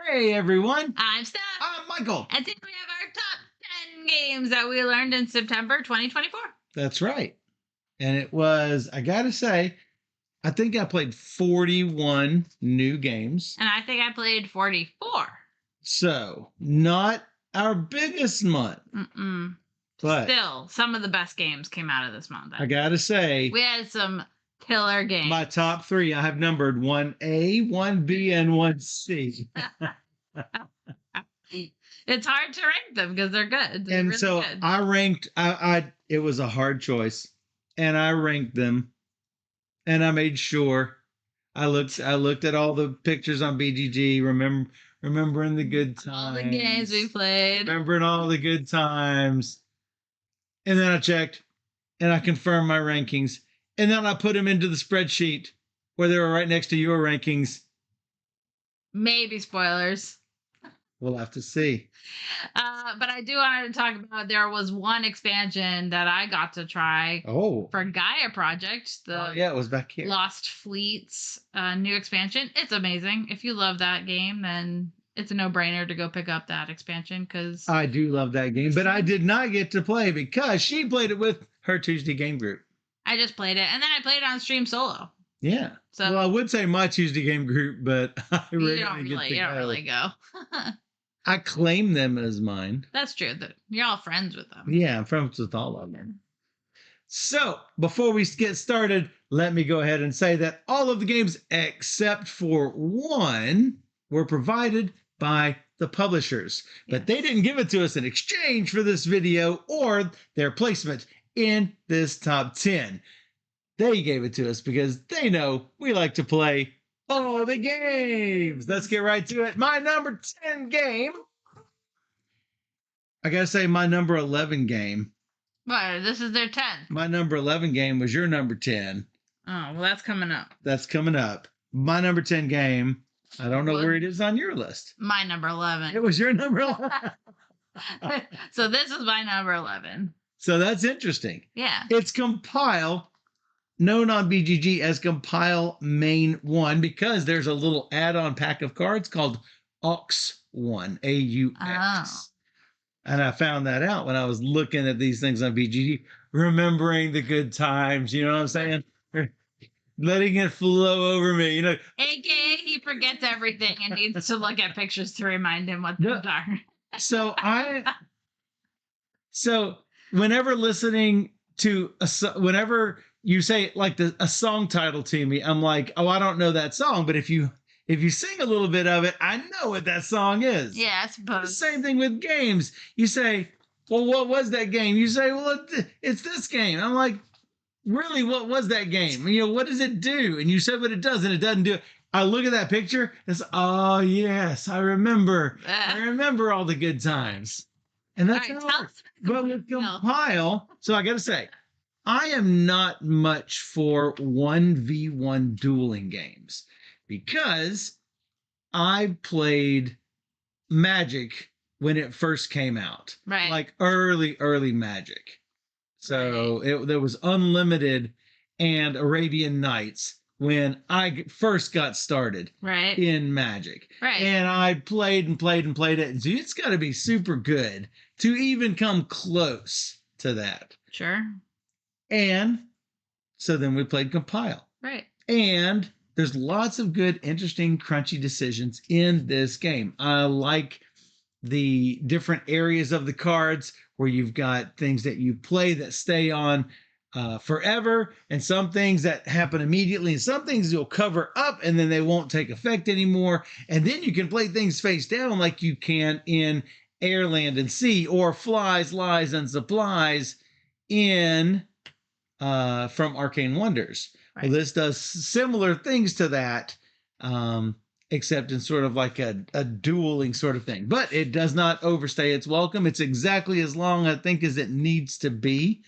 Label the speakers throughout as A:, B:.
A: Hey everyone,
B: I'm Steph.
A: I'm Michael.
B: And today we have our top 10 games that we learned in September 2024.
A: That's right. And it was, I gotta say, I think I played 41 new games.
B: And I think I played 44.
A: So, not our biggest month. But
B: still, some of the best games came out of this month.
A: I gotta say,
B: we had some killer games.
A: My top three, I have numbered 1A, 1B, and 1C.
B: It's hard to rank them because they're good.
A: And really so good. I ranked, it was a hard choice. And I ranked them. And I made sure I looked at all the pictures on BGG, remembering the good times.
B: All the games we played.
A: Remembering all the good times. And then I checked and I confirmed my rankings. And then I put them into the spreadsheet where they were right next to your rankings.
B: Maybe spoilers.
A: We'll have to see.
B: But I do want to talk about, there was one expansion that I got to try for Gaia Project.
A: It was back here.
B: Lost Fleets new expansion. It's amazing. If you love that game, then it's a no-brainer to go pick up that expansion because
A: I do love that game, but I did not get to play because she played it with her Tuesday game group.
B: I just played it, and then I played it on stream solo.
A: Yeah. So, well, I would say my Tuesday game group, but I
B: you don't really go.
A: I claim them as mine.
B: That's true. You're all friends with them.
A: Yeah, I'm friends with all of them. So, before we get started, let me go ahead and say that all of the games except for one were provided by the publishers. Yes. But they didn't give it to us in exchange for this video or their placement in this top 10. They gave it to us because they know we like to play all the games. Let's get right to it. My number 10 game. I gotta say, my number 11 game.
B: What? This is their 10.
A: My number 11 game was your number 10.
B: Oh, well, that's coming up.
A: That's coming up. My number 10 game. I don't know where it is on your list.
B: My number 11.
A: It was your number 11.
B: So this is my number 11.
A: So that's interesting.
B: Yeah.
A: It's Compile, known on BGG as Compile Main 1, because there's a little add-on pack of cards called Aux 1, AUX. Oh. And I found that out when I was looking at these things on BGG, remembering the good times, you know what I'm saying? Letting it flow over me, you know.
B: AKA he forgets everything and needs to look at pictures to remind him what those are.
A: So whenever listening to whenever you say like a song title to me, I'm like, oh, I don't know that song. But if you sing a little bit of it, I know what that song is.
B: Yeah, I suppose.
A: The same thing with games. You say, well, what was that game? You say, well, it's this game. I'm like, really, what was that game? You know, what does it do? And you said what it does, and it doesn't do it. I look at that picture, it's, oh, yes, I remember. I remember all the good times. And that's how it works. But with Compile, so I got to say, I am not much for 1v1 dueling games because I played Magic when it first came out.
B: Right.
A: Like early Magic. So there was Unlimited and Arabian Nights when I first got started in Magic.
B: Right.
A: And I played and played and played it. And so it's got to be super good to even come close to that.
B: Sure.
A: And so then we played Compile.
B: Right.
A: And there's lots of good, interesting, crunchy decisions in this game. I like the different areas of the cards where you've got things that you play that stay on forever, and some things that happen immediately, and some things you'll cover up and then they won't take effect anymore. And then you can play things face down like you can in Air, Land, and Sea, or Flies, Lies, and Supplies in from Arcane Wonders. Right. Well, this does similar things to that, except in sort of like a dueling sort of thing. But it does not overstay its welcome. It's exactly as long, I think, as it needs to be.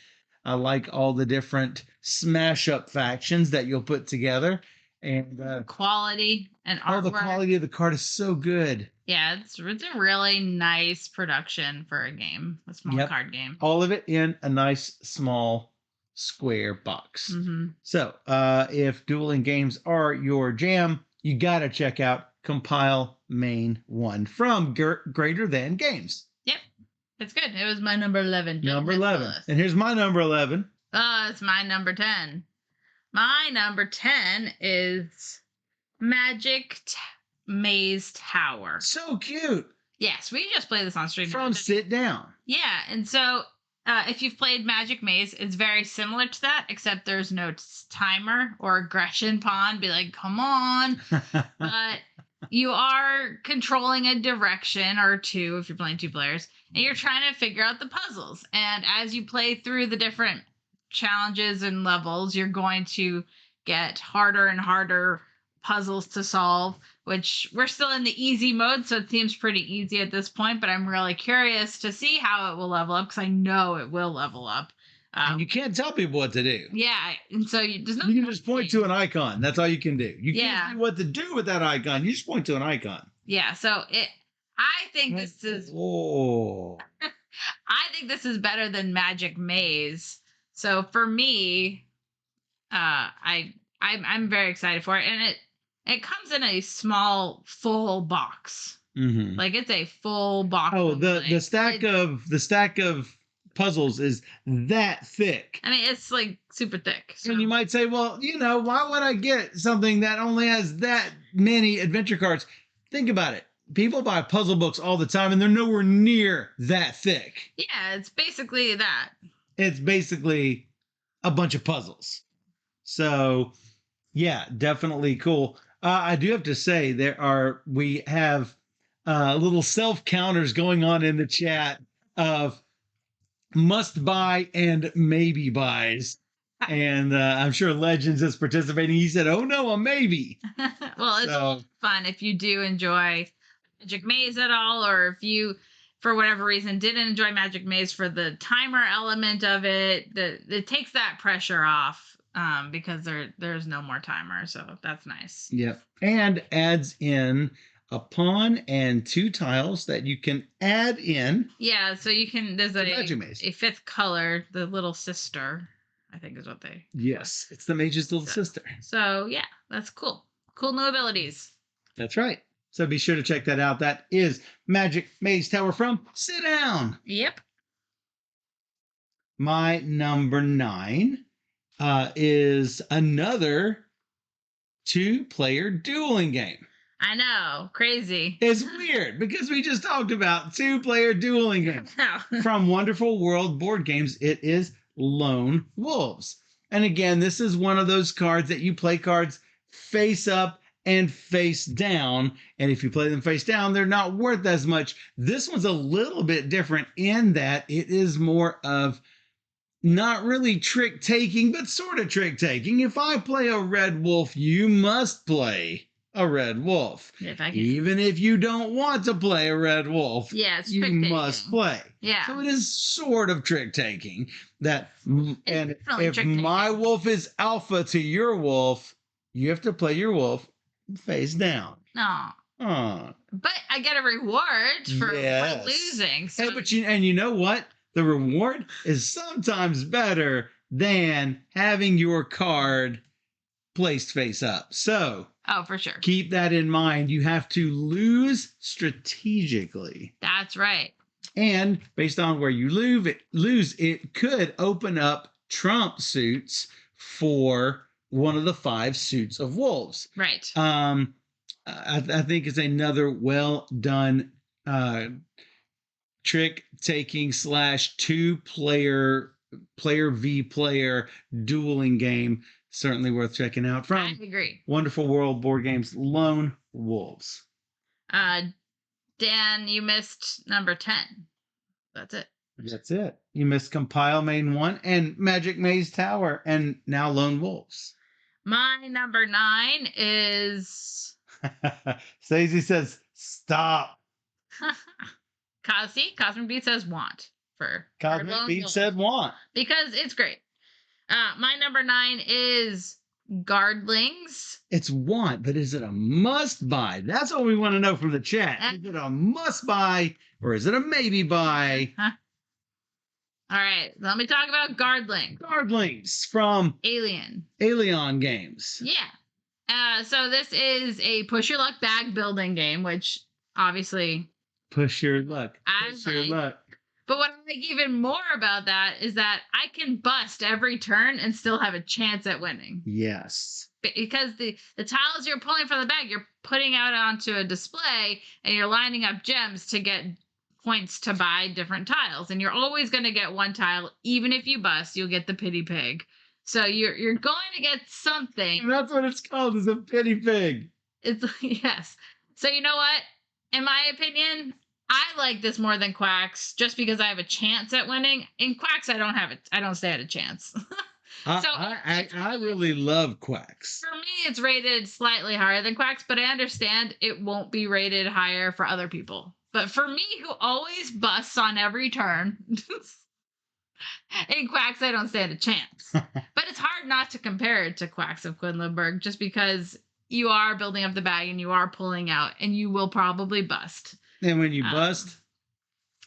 A: I like all the different smash-up factions that you'll put together. And
B: quality and artwork.
A: The quality of the card is so good.
B: Yeah, it's a really nice production for a game, a small card game.
A: All of it in a nice, small, square box. Mm-hmm. So if dueling games are your jam, you got to check out compile main 1 from Greater Than Games.
B: Yep. It's good. It was my number 11.
A: Number 11. And here's my number 11.
B: It's my number 10. My number 10 is Magic Maze Tower.
A: So cute.
B: Yes, we just played this on stream.
A: From Sit Down.
B: Yeah, and so if you've played Magic Maze, it's very similar to that, except there's no timer or aggression pond. Be like, come on. But you are controlling a direction or two if you're playing 2 players, and you're trying to figure out the puzzles. And as you play through the different challenges and levels, you're going to get harder and harder puzzles to solve, which we're still in the easy mode, so it seems pretty easy at this point, but I'm really curious to see how it will level up, because I know it will level up.
A: And you can't tell people what to do.
B: Yeah, and so you
A: can just point to an icon. That's all you can do. You can't see what to do with that icon. You just point to an icon.
B: Yeah, so I think this is I think this is better than Magic Maze. So for me, I'm very excited for it, and it comes in a small full box.
A: Mm-hmm.
B: Like it's a full box.
A: Oh, the stack of puzzles is that thick.
B: I mean, it's like super thick. So.
A: And you might say, well, why would I get something that only has that many adventure cards? Think about it. People buy puzzle books all the time, and they're nowhere near that thick.
B: Yeah, it's basically that.
A: It's basically a bunch of puzzles. So, yeah, definitely cool. I do have to say we have little self counters going on in the chat of must buy and maybe buys. And I'm sure Legends is participating. He said, oh no, a maybe.
B: Well, it's fun if you do enjoy Magic Maze at all, or if you, for whatever reason, didn't enjoy Magic Maze for the timer element of it. It takes that pressure off because there's no more timer. So that's nice.
A: Yep. And adds in a pawn and 2 tiles that you can add in.
B: Yeah, so you can, there's a 5th color, the little sister, I think is what they.
A: Yes, it's the mage's little sister.
B: So yeah, that's cool. Cool new abilities.
A: That's right. So be sure to check that out. That is Magic Maze Tower from Sit Down.
B: Yep.
A: My number 9 is another 2-player dueling game.
B: I know. Crazy.
A: It's weird because we just talked about 2-player dueling games. From Wonderful World Board Games, it is Lone Wolves. And again, this is one of those cards that you play cards face up and face down. And if you play them face down, they're not worth as much. This one's a little bit different in that it is more of not really trick taking, but sort of trick taking. If I play a red wolf, you must play a red wolf. Even if you don't want to play a red wolf, you must play.
B: Yeah.
A: So it is sort of trick taking. And if my wolf is alpha to your wolf, you have to play your wolf face down.
B: No. But I get a reward for losing. So.
A: And you know what? The reward is sometimes better than having your card placed face up. So.
B: Oh, for sure.
A: Keep that in mind. You have to lose strategically.
B: That's right.
A: And based on where you lose, it could open up trump suits for one of the 5 suits of wolves.
B: Right.
A: I think it's another well done trick taking / 2-player v player dueling game. Certainly worth checking out from
B: I agree.
A: Wonderful World Board Games, Lone Wolves.
B: Dan, you missed number 10. That's it.
A: That's it. You missed Compile Main 1 and Magic Maze Tower and now Lone Wolves.
B: My number 9 is...
A: Stacey says, stop.
B: Cosmic Beat says want.
A: Cosmic Beat said want.
B: Because it's great. My number 9 is Gardlings.
A: It's want, but is it a must buy? That's what we want to know from the chat. Is it a must buy or is it a maybe buy?
B: All right, let me talk about Gardlings.
A: Gardlings from
B: Alien
A: Games.
B: Yeah. So this is a push your luck bag building game, which obviously
A: Push your luck.
B: I
A: Push your
B: like.
A: luck.
B: But what I like even more about that is that I can bust every turn and still have a chance at winning.
A: Yes.
B: Because the tiles you're pulling from the bag, you're putting out onto a display and you're lining up gems to get points to buy different tiles. And you're always going to get one tile, even if you bust, you'll get the pity pig. So you're going to get something.
A: And that's what it's called, is a pity pig.
B: It's yes. So you know what? In my opinion, I like this more than Quacks just because I have a chance at winning. In Quacks, I don't have it. I don't stand a chance. So
A: I really love Quacks.
B: for me, it's rated slightly higher than Quacks, but I understand it won't be rated higher for other people. But for me, who always busts on every turn, in Quacks, I don't stand a chance. But it's hard not to compare it to Quacks of Quedlinburg just because you are building up the bag and you are pulling out and you will probably bust.
A: And when you bust,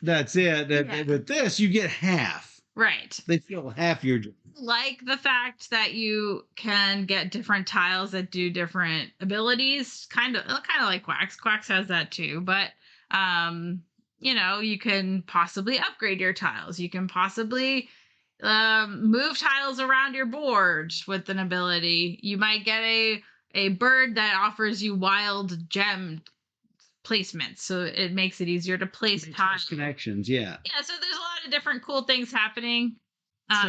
A: that's it.
B: Yeah.
A: With this, you get half.
B: Right.
A: They fill half your job.
B: Like the fact that you can get different tiles that do different abilities, kind of like Quacks. Quacks has that too, but you can possibly upgrade your tiles. You can possibly move tiles around your board with an ability. You might get a bird that offers you wild gem placements, so it makes it easier to place tiles.
A: Connections, yeah.
B: Yeah, so there's a lot of different cool things happening.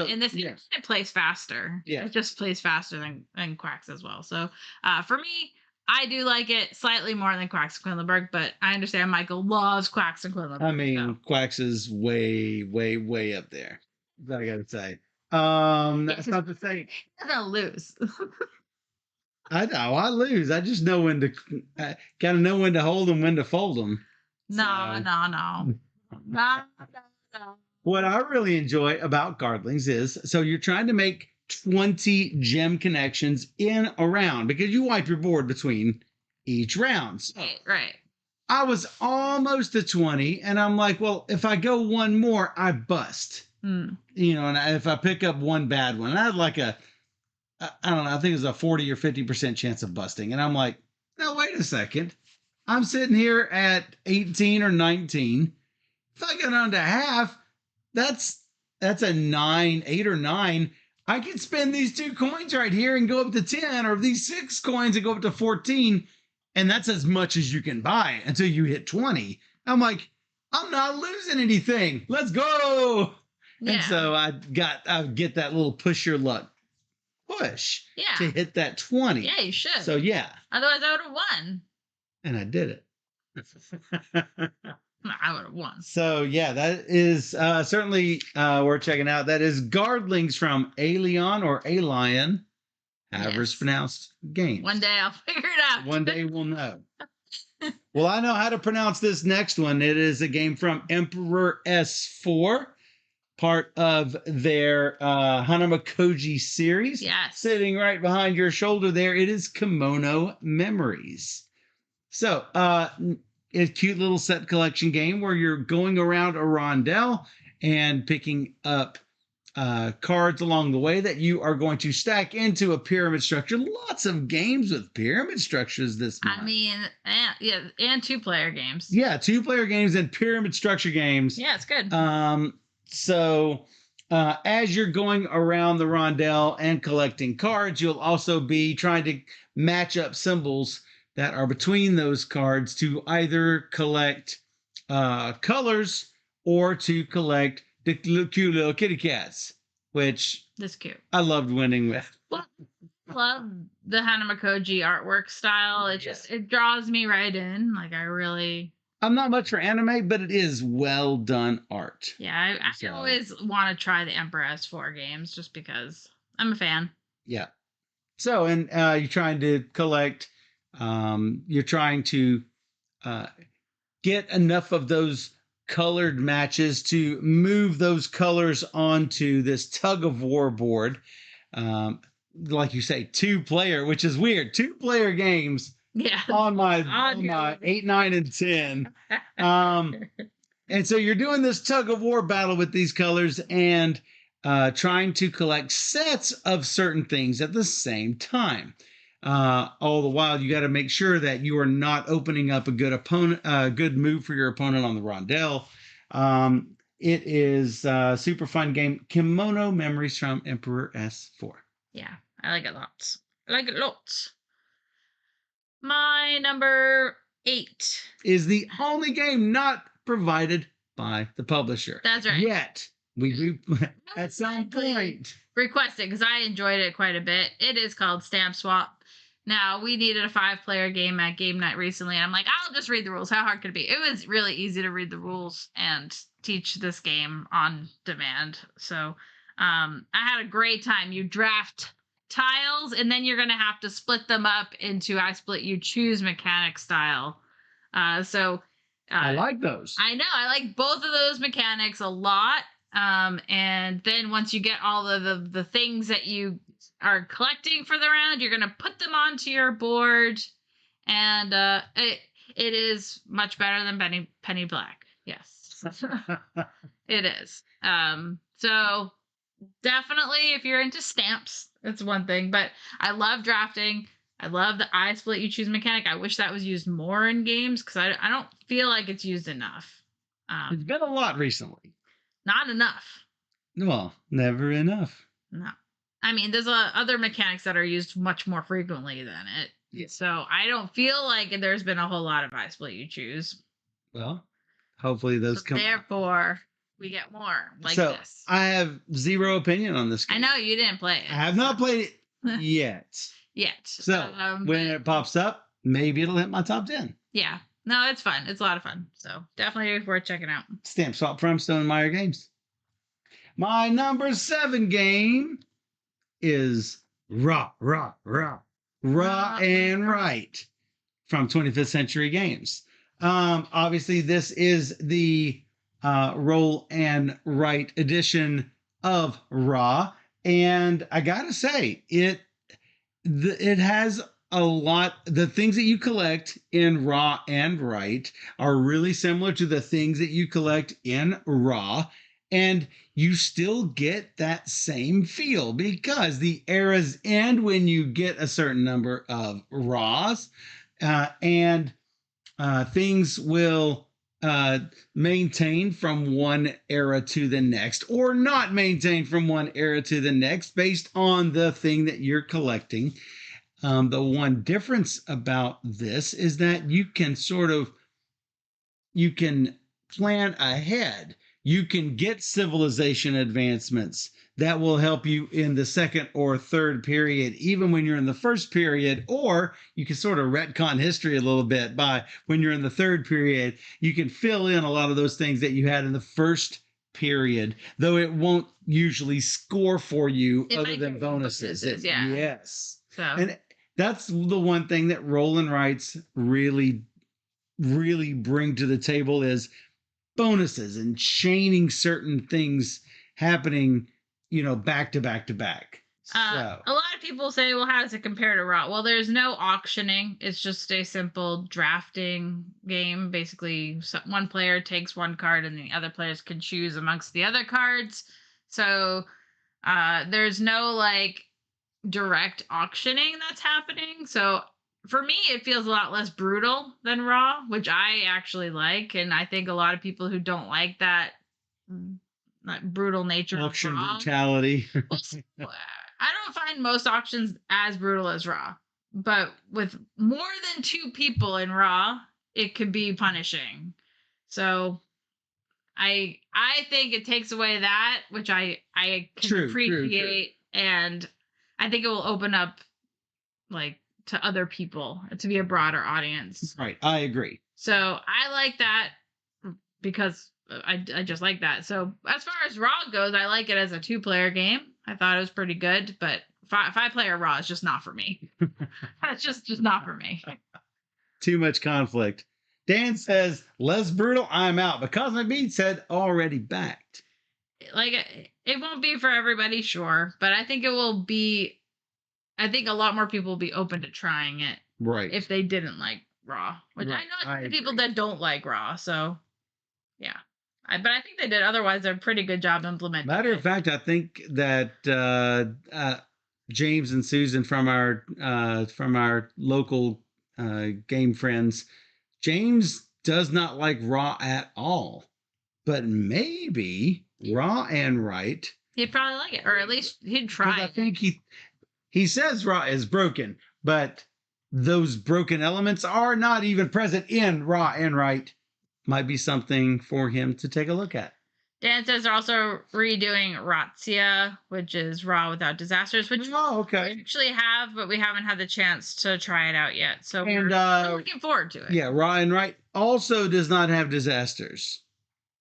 B: In this, it plays faster.
A: Yeah.
B: It just plays faster than Quacks as well. So for me, I do like it slightly more than Quacks and Quedlinburg, but I understand Michael loves Quacks and Quedlinburg.
A: I mean, Quacks is way, way, way up there. That I gotta say. That's not to say
B: I'm gonna lose.
A: I know I lose. I just know when to gotta know when to hold them, when to fold them.
B: No.
A: What I really enjoy about Gardlings is, so you're trying to make 20 gem connections in a round because you wipe your board between each round. So
B: Right.
A: I was almost to 20, and I'm like, well, if I go one more, I bust.
B: Hmm.
A: And if I pick up one bad one, I had like I don't know, I think it was a 40 or 50% chance of busting. And I'm like, no, wait a second. I'm sitting here at 18 or 19. If I go down to half, that's a 9, 8 or 9. I can spend these 2 coins right here and go up to 10, or these 6 coins and go up to 14. And that's as much as you can buy until you hit 20. I'm like, I'm not losing anything. Let's go.
B: Yeah.
A: And so I get that little push your luck push to hit that 20.
B: Yeah, you should.
A: So yeah.
B: Otherwise, I would have won.
A: And I did it.
B: I would have won.
A: So yeah, that is certainly worth checking out. That is Gardlings from Alien or Alien, however it's pronounced, game.
B: One day I'll figure it out.
A: One day we'll know. Well, I know how to pronounce this next one. It is a game from Emperor S4, part of their Hanamakoji series.
B: Yes.
A: Sitting right behind your shoulder there, it is Kimono Memories. So, a cute little set collection game where you're going around a rondel and picking up cards along the way that you are going to stack into a pyramid structure. Lots of games with pyramid structures this month.
B: I mean, and 2-player games.
A: Yeah, 2-player games and pyramid structure games.
B: Yeah, it's good.
A: So as you're going around the rondel and collecting cards, you'll also be trying to match up symbols that are between those cards to either collect colors or to collect the cute little kitty cats, which
B: that's cute.
A: I loved winning with.
B: Love the Hanamakoji artwork style. It draws me right in. Like
A: I'm not much for anime, but it is well done art.
B: Yeah, I always want to try the Emperor S4 games just because I'm a fan.
A: Yeah. So, and you're trying to collect. You're trying to get enough of those colored matches to move those colors onto this tug of war board. Like you say, 2-player, which is weird. 2-player games.
B: Yeah.
A: On my 8, 9, and 10. And so you're doing this tug of war battle with these colors and trying to collect sets of certain things at the same time. All the while, you got to make sure that you are not opening up a good move for your opponent on the rondelle. It is a super fun game. Kimono Memories from Emperor S4.
B: Yeah, I like it lots. I like it lots. My number 8
A: is the only game not provided by the publisher.
B: That's right.
A: Yet we do at some point
B: requested because I enjoyed it quite a bit. It is called Stamp Swap. Now, we needed a 5-player game at game night recently, and I'm like, I'll just read the rules. How hard could it be? It was really easy to read the rules and teach this game on demand. So I had a great time. You draft tiles, and then you're going to have to split them up into I split you choose mechanic style. I
A: like those.
B: I know. I like both of those mechanics a lot. And then once you get all of the things that you are collecting for the round, you're gonna put them onto your board, and it is much better than Penny Black. Yes, it is. So definitely, if you're into stamps, it's one thing. But I love drafting. I love the I split you choose mechanic. I wish that was used more in games because I don't feel like it's used enough.
A: It's been a lot recently.
B: Not enough.
A: Well, never enough.
B: No. I mean, there's other mechanics that are used much more frequently than it.
A: Yeah.
B: So I don't feel like there's been a whole lot of I split you choose.
A: Well, hopefully those come.
B: Therefore, we get more like
A: so,
B: this.
A: I have zero opinion on this game.
B: I know you didn't play it.
A: I have not played it yet. So when it pops up, maybe it'll hit my top 10.
B: Yeah. No, it's fun. It's a lot of fun. So definitely worth checking out.
A: Stamp Swap from Stone Meyer Games. My number 7 game is Raw and Right from 25th Century Games. Obviously, this is the Roll and Write edition of Raw, and I gotta say, it has a lot. The things that you collect in Raw and Write are really similar to the things that you collect in Raw, and you still get that same feel because the eras end when you get a certain number of Raws, and things will maintain from one era to the next or not maintain from one era to the next based on the thing that you're collecting. The one difference about this is that you can plan ahead. You can get civilization advancements that will help you in the second or third period, even when you're in the first period, or you can sort of retcon history a little bit by when you're in the third period, you can fill in a lot of those things that you had in the first period, though it won't usually score for you other than bonuses. Yes.
B: So.
A: And that's the one thing that Roll and Writes really, really bring to the table is bonuses and chaining certain things happening, back to back to back.
B: A lot of people say, well, how does it compare to Raw? Well, there's no auctioning. It's just a simple drafting game. Basically, one player takes one card and the other players can choose amongst the other cards. So there's no direct auctioning that's happening. So for me, it feels a lot less brutal than Raw, which I actually like. And I think a lot of people who don't like that brutal nature
A: auction
B: of Raw,
A: brutality.
B: I don't find most auctions as brutal as Raw. But with more than 2 people in Raw, it could be punishing. So I think it takes away that, which I can appreciate. True. And I think it will open up to other people, to be a broader audience.
A: Right. I agree.
B: So I like that because I just like that. So as far as Raw goes, I like it as a 2-player game. I thought it was pretty good, but 5-player Raw is just not for me. That's just not for me.
A: Too much conflict. Dan says, less brutal, I'm out. But Cosmic Beat said, already backed.
B: It won't be for everybody, sure. But I think it will be... I think a lot more people will be open to trying it.
A: Right.
B: If they didn't like Raw. Which right. I know people that don't like Raw, so... Yeah. But I think they did otherwise a pretty good job implementing
A: Matter of fact, I think that James and Susan from our local game friends. James does not like raw at all, but maybe raw and right.
B: He'd probably like it, or at least he'd try.
A: I think he says raw is broken, but those broken elements are not even present in raw and right. Might be something for him to take a look at.
B: Dan says they're also redoing Razzia, which is Raw Without Disasters, which we actually have, but we haven't had the chance to try it out yet. So we're looking forward to it.
A: Yeah, Raw and Right also does not have disasters.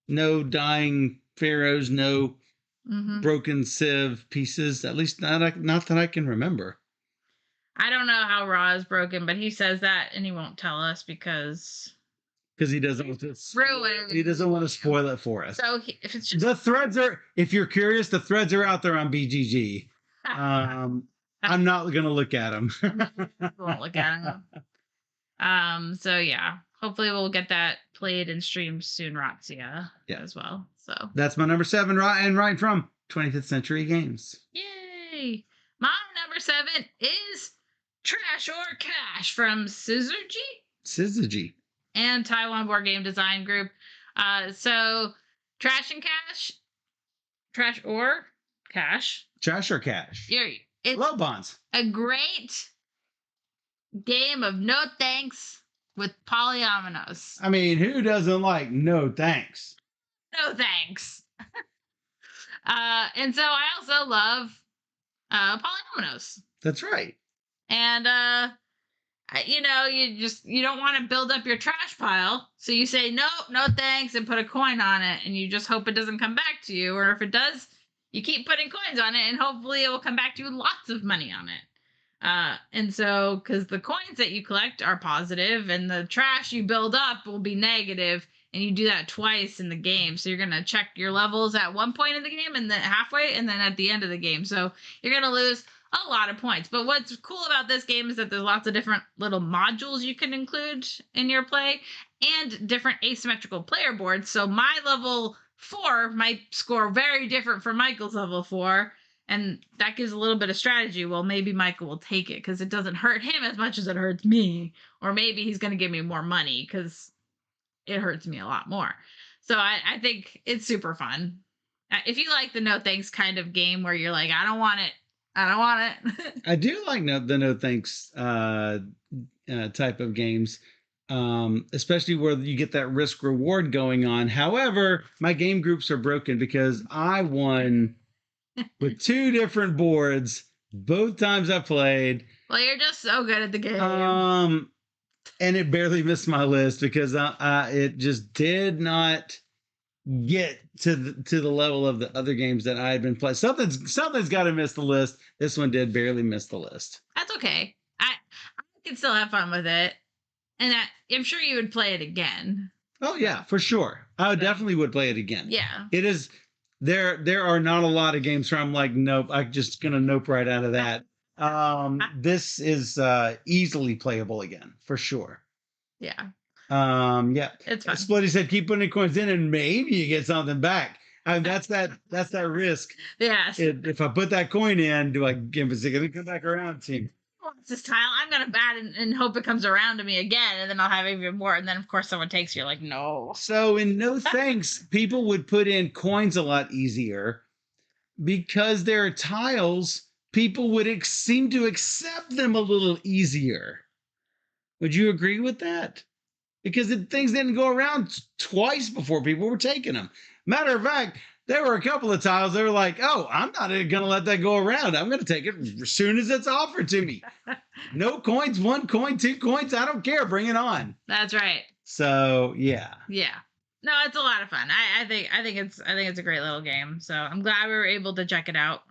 A: No dying pharaohs, no broken sieve pieces, at least not that I can remember.
B: I don't know how Raw is broken, but he says that, and he won't tell us because
A: he doesn't want to ruin. He doesn't want to spoil it for us.
B: So if it's just
A: the threads are, if you're curious, the threads are out there on BGG. I'm not going to look at them.
B: Won't look at them. So yeah, hopefully we'll get that played and streamed soon, Razzia, as well. So
A: that's my number 7, Raw and Right from 25th Century Games.
B: Yay! My number 7 is Trash or Cash from Syzygy and Taiwan Board Game Design Group. So Trash and Cash, Trash or Cash.
A: Trash or Cash.
B: It's
A: low bonds.
B: A great game of no thanks with polyominoes.
A: I mean, who doesn't like no thanks?
B: No thanks. And so I also love polyominoes.
A: That's right.
B: And you don't want to build up your trash pile, so you say nope, no thanks, and put a coin on it, and you just hope it doesn't come back to you, or if it does, you keep putting coins on it, and hopefully it will come back to you with lots of money on it. And so, because the coins that you collect are positive, and the trash you build up will be negative, and you do that twice in the game. So you're going to check your levels at one point in the game, and then halfway, and then at the end of the game. So you're going to lose a lot of points. But what's cool about this game is that there's lots of different little modules you can include in your play, and different asymmetrical player boards. So my level 4 might score very different from Michael's level 4. And that gives a little bit of strategy. Well, maybe Michael will take it because it doesn't hurt him as much as it hurts me. Or maybe he's going to give me more money because it hurts me a lot more. So I think it's super fun. If you like the no thanks kind of game where you're like, I don't want it.
A: I do like the no thanks type of games, especially where you get that risk reward going on. However, my game groups are broken because I won with 2 different boards both times I played.
B: Well, you're just so good at the game.
A: And it barely missed my list because it just did not get to the level of the other games that I had been playing. Something's got to miss the list. This one did barely miss the list.
B: That's okay. I can still have fun with it, and I'm sure you would play it again.
A: Oh yeah, for sure. I definitely would play it again.
B: Yeah.
A: It is. There are not a lot of games where I'm like, nope, I'm just gonna nope right out of that. This is easily playable again for sure.
B: Yeah.
A: Yeah.
B: It's fun.
A: Splitty said keep putting coins in and maybe you get something back. That's that risk.
B: Yes.
A: If I put that coin in, do I give it going to come back around to me?
B: What's this tile? I'm gonna bat and hope it comes around to me again, and then I'll have even more. And then of course someone takes you. You're like, no.
A: So in no thanks, people would put in coins a lot easier because there are tiles. People would seem to accept them a little easier. Would you agree with that? Because things didn't go around twice before people were taking them. Matter of fact, there were a couple of tiles that were like, oh, I'm not going to let that go around. I'm going to take it as soon as it's offered to me. No coins, 1 coin, 2 coins. I don't care. Bring it on.
B: That's right.
A: So, yeah.
B: Yeah. No, it's a lot of fun. I think it's a great little game. So I'm glad we were able to check it out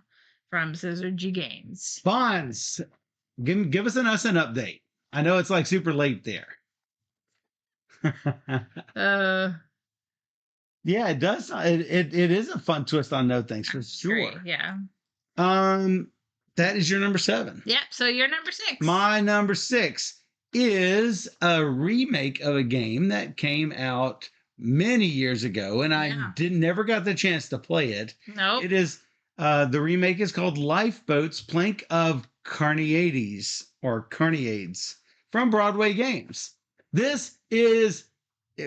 B: from Syzygy Games.
A: Bonds. Give us an Ascent update. I know it's like super late there. Yeah, it does. It is a fun twist on no thanks for sure.
B: Great, yeah.
A: That is your number 7.
B: Yep. So your number 6.
A: My number 6 is a remake of a game that came out many years ago, and I never got the chance to play it.
B: Nope.
A: It is The remake is called Lifeboats, Plank of Carneades or Carneades from Broadway Games. This is,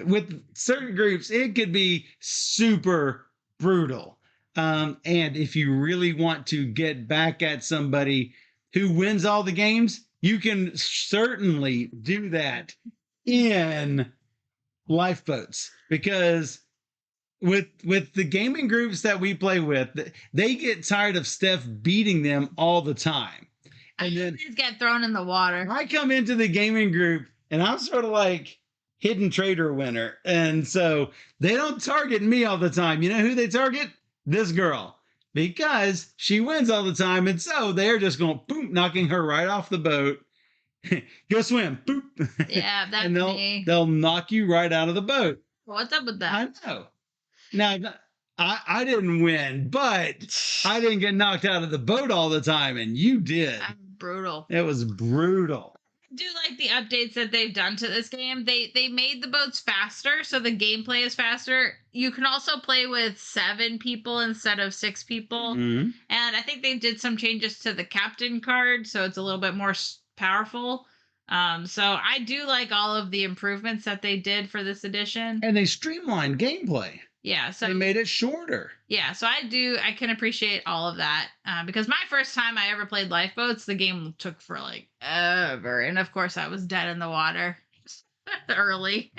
A: with certain groups, it could be super brutal. And if you really want to get back at somebody who wins all the games, you can certainly do that in Lifeboats, because with the gaming groups that we play with, they get tired of Steph beating them all the time. And then
B: Just get thrown in the water.
A: I come into the gaming group and I'm sort of like hidden trader winner. And so they don't target me all the time. You know who they target? This girl. Because she wins all the time. And so they're just going, boom, knocking her right off the boat. Go swim. Boop.
B: Yeah, that's
A: and
B: me.
A: they'll knock you right out of the boat.
B: What's up with that?
A: I know. Now, I didn't win, but I didn't get knocked out of the boat all the time, and you did.
B: That's brutal.
A: It was brutal.
B: I do like the updates that they've done to this game. They made the boats faster, so the gameplay is faster. You can also play with 7 people instead of 6 people.
A: Mm-hmm.
B: And I think they did some changes to the captain card, so it's a little bit more powerful. So I do like all of the improvements that they did for this edition.
A: And they streamlined gameplay.
B: Yeah, so
A: they made it shorter.
B: Yeah, so I can appreciate all of that. Because my first time I ever played Lifeboats, the game took for like ever. And of course I was dead in the water early.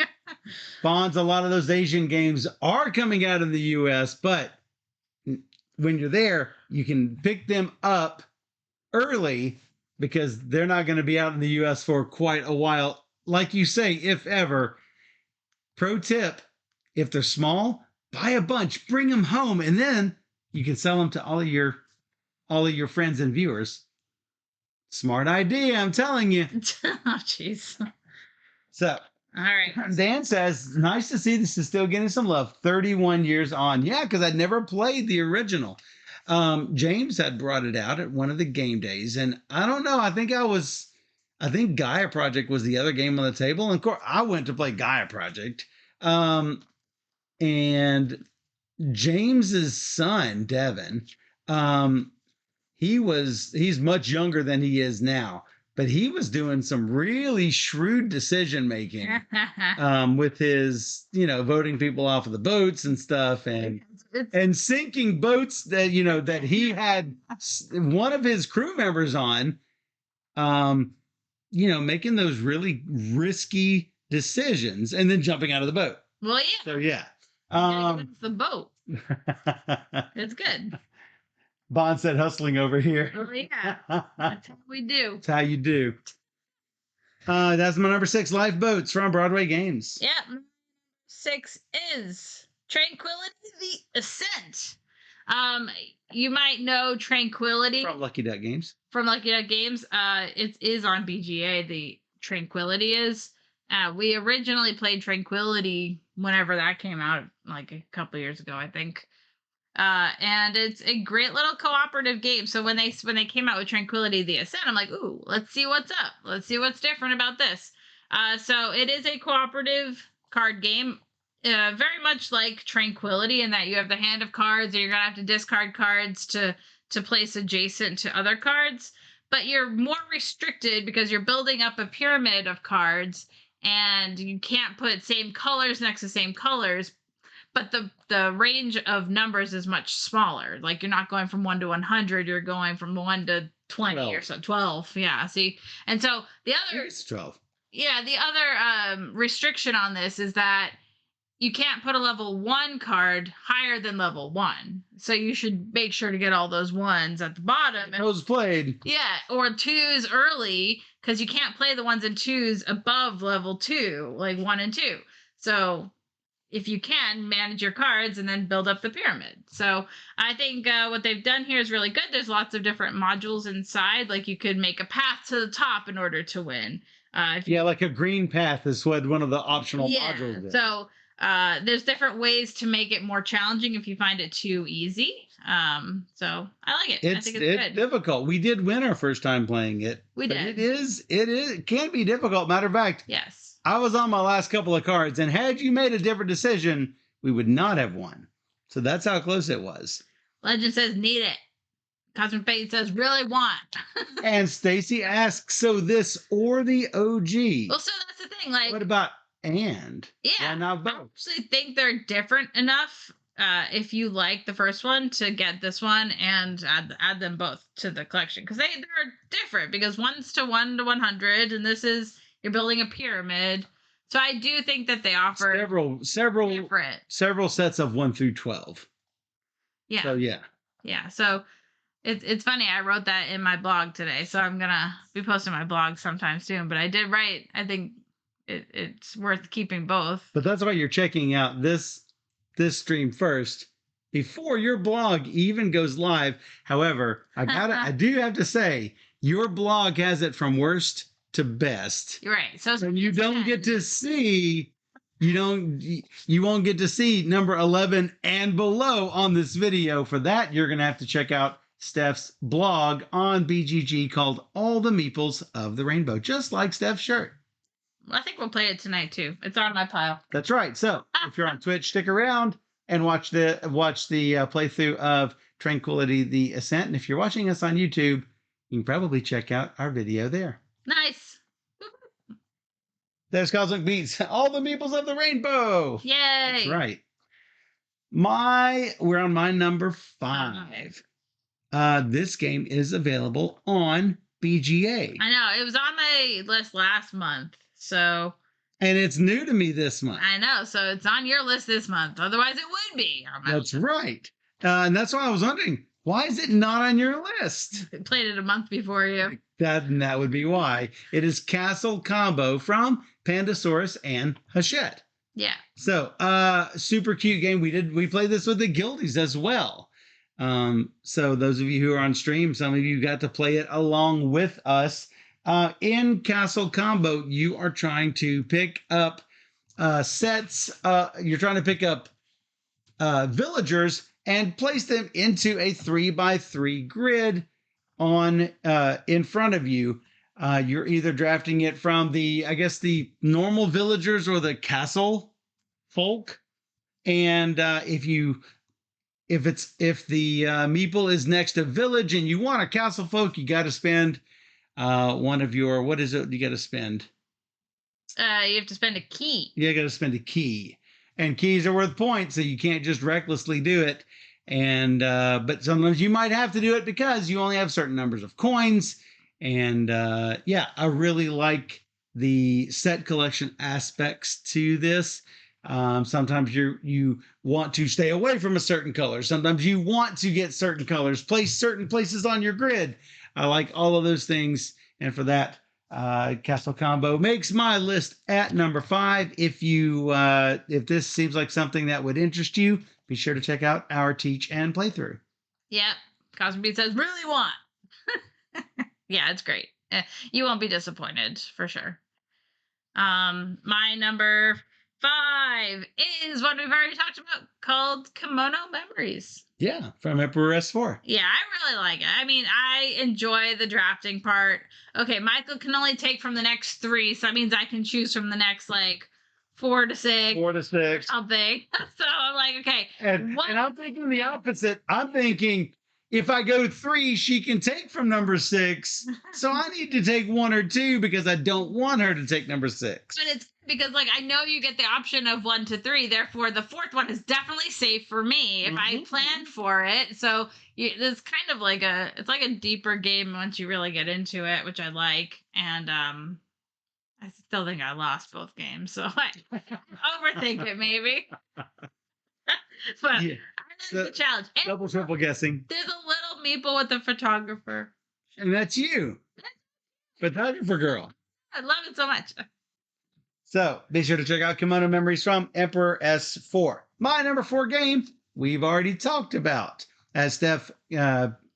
A: Bonds, a lot of those Asian games are coming out of the US, but when you're there, you can pick them up early because they're not going to be out in the US for quite a while. Like you say, if ever. Pro tip, if they're small, buy a bunch, bring them home, and then you can sell them to all of your friends and viewers. Smart idea, I'm telling you.
B: Oh, jeez.
A: So,
B: all right.
A: Dan says, nice to see this is still getting some love 31 years on. Yeah, because I'd never played the original. James had brought it out at one of the game days, and I don't know, I think Gaia Project was the other game on the table, and of course I went to play Gaia Project. And James's son, Devin, he's much younger than he is now, but he was doing some really shrewd decision making with his, voting people off of the boats and stuff, and sinking boats that that he had one of his crew members on, making those really risky decisions and then jumping out of the boat.
B: Well, yeah.
A: So yeah.
B: It's the boat. It's good.
A: Bond said hustling over here.
B: Oh, yeah. That's how we do.
A: That's how you do. That's my number 6, Lifeboats from Broadway Games.
B: Yeah. 6 is Tranquility the Ascent. You might know Tranquility
A: From Lucky Duck Games.
B: It is on BGA. The Tranquility is. We originally played Tranquility whenever that came out, like a couple years ago, I think. And it's a great little cooperative game. So when they came out with Tranquility the Ascent, I'm like, ooh, let's see what's up. Let's see what's different about this. So it is a cooperative card game, very much like Tranquility, in that you have the hand of cards, and you're gonna have to discard cards to place adjacent to other cards. But you're more restricted because you're building up a pyramid of cards, and you can't put same colors next to same colors, but the range of numbers is much smaller. Like, you're not going from 1 to 100, you're going from 1 to 20 or so. 12, yeah. See, and so the other,
A: it's 12.
B: Yeah, the other restriction on this is that you can't put a level 1 card higher than level 1. So you should make sure to get all those 1s at the bottom.
A: Those played.
B: Yeah, or 2s early, because you can't play the 1s and 2s above level 2, like 1 and 2. So if you can, manage your cards and then build up the pyramid. So I think what they've done here is really good. There's lots of different modules inside. Like, you could make a path to the top in order to win.
A: Like a green path is what one of the optional modules is.
B: So there's different ways to make it more challenging if you find it too easy. So I like it. I think it's good.
A: Difficult. We did win our first time playing it.
B: We did.
A: It can be difficult. Matter of fact,
B: yes.
A: I was on my last couple of cards, and had you made a different decision, we would not have won. So that's how close it was.
B: Legend says need it. Cosmic Fate says really want.
A: And Stacy asks, so this or the OG?
B: Well, so that's the thing. Like,
A: What about and?
B: yeah,
A: Why not
B: I
A: both?
B: actually think they're different enough. If you like the first one, to get this one and add them both to the collection, because they're different. Because one's to 1 to 100, and this is you're building a pyramid. So I do think that they offer
A: several sets of 1 through 12.
B: Yeah.
A: So yeah.
B: Yeah. So it's funny. I wrote that in my blog today, so I'm gonna be posting my blog sometime soon. But I did write. I think it's worth keeping both.
A: But that's why you're checking out this stream first before your blog even goes live. However, I do have to say, your blog has it from worst to best.
B: You're right. So
A: you don't get to see. You won't get to see number 11 and below on this video. For that, you're gonna have to check out Steph's blog on BGG called All the Meeples of the Rainbow, just like Steph's shirt.
B: I think we'll play it tonight too. It's on my pile.
A: That's right. So if you're on Twitch, stick around and watch the playthrough of Tranquility, the Ascent. And if you're watching us on YouTube, you can probably check out our video there.
B: Nice.
A: There's Cosmic Beats, All the Meeples of the Rainbow.
B: Yay.
A: That's right. We're on my number 5. This game is available on BGA.
B: I know. It was on my list last month. So,
A: and it's new to me this month.
B: I know. So it's on your list this month. Otherwise, it would be.
A: That's right. And that's why I was wondering, why is it not on your list?
B: I played it a month before you.
A: That would be why. It is Castle Combo from Pandasaurus and Hachette.
B: Yeah.
A: So, super cute game. We played this with the Guildies as well. So those of you who are on stream, some of you got to play it along with us. In Castle Combo, you are trying to pick up sets. You're trying to pick up villagers and place them into a 3x3 grid on in front of you. You're either drafting it from the normal villagers or the castle folk. And if the meeple is next to village and you want a castle folk, you got to spend one of your, what is it you got to spend?
B: You have to spend a key.
A: You got to spend a key. And keys are worth points, so you can't just recklessly do it. And but sometimes you might have to do it because you only have certain numbers of coins. And I really like the set collection aspects to this. Sometimes you want to stay away from a certain color. Sometimes you want to get certain colors, place certain places on your grid. I like all of those things. And for that, Castle Combo makes my list at number 5. If this seems like something that would interest you, be sure to check out our teach and playthrough.
B: Yep. Cosmic Beat says, really want. Yeah, it's great. You won't be disappointed for sure. My number 5 is one we've already talked about called Kimono Memories.
A: Yeah, from Emperor S4.
B: Yeah, I really like it. I mean, I enjoy the drafting part. Okay, Michael can only take from the next 3, so that means I can choose from the next, 4 to 6.
A: 4 to 6.
B: Something. So I'm like, okay.
A: And I'm thinking the opposite. I'm thinking, if I go 3, she can take from number 6. So I need to take 1 or 2 because I don't want her to take number 6.
B: But it's because I know you get the option of 1 to 3. Therefore, the 4th one is definitely safe for me if I planned for it. So it's kind of it's like a deeper game once you really get into it, which I like. And I still think I lost both games, so I overthink it maybe. But yeah. I like the challenge. And
A: double, triple guessing.
B: There's a little meeple with a photographer.
A: And that's you. Photographer girl.
B: I love it so much.
A: So be sure to check out Kimono Memories from Emperor S4. My number 4 game we've already talked about. As Steph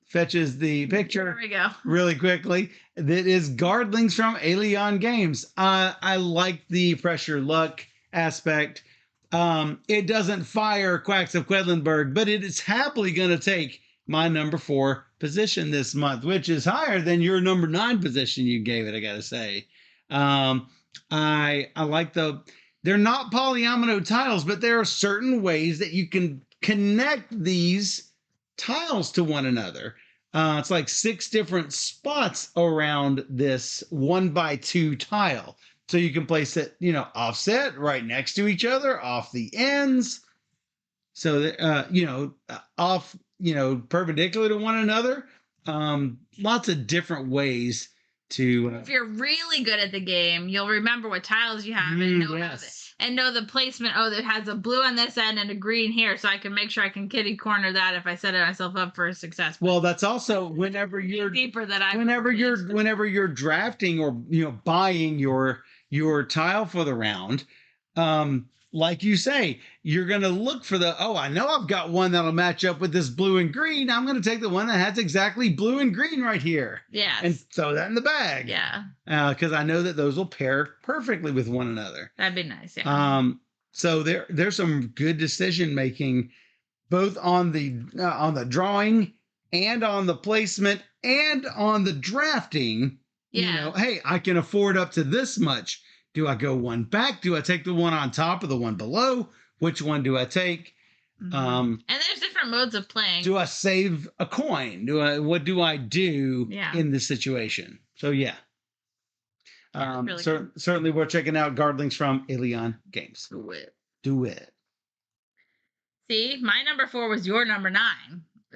A: fetches the picture
B: there we go.
A: Really quickly, that is Gardlings from Alien Games. I like the pressure luck aspect. It doesn't fire Quacks of Quedlinburg, but it is happily going to take my number 4 position this month, which is higher than your number 9 position you gave it, I got to say. I like they're not polyomino tiles, but there are certain ways that you can connect these tiles to one another. It's like 6 different spots around this 1x2 tile. So you can place it, offset right next to each other, off the ends. So that, off, perpendicular to one another. Lots of different ways to.
B: If you're really good at the game, you'll remember what tiles you have and know and know the placement. Oh, that has a blue on this end and a green here, so I can make sure I can kitty corner that if I set myself up for a success.
A: Well, that's also whenever you're
B: deeper than I.
A: Whenever you're drafting or buying your tile for the round, like you say, you're going to look for I know I've got one that'll match up with this blue and green. I'm going to take the one that has exactly blue and green right here.
B: Yeah.
A: And throw that in the bag.
B: Yeah.
A: Because I know that those will pair perfectly with one another.
B: That'd be nice. Yeah.
A: So there's some good decision making, both on the drawing and on the placement and on the drafting.
B: Yeah.
A: Hey, I can afford up to this much. Do I go one back? Do I take the one on top of the one below? Which one do I take?
B: Mm-hmm. And there's different modes of playing.
A: Do I save a coin? What do I do in this situation? So yeah. Really certainly we're checking out Gardlings from Alien Games. Do it.
B: See, my number 4 was your number 9.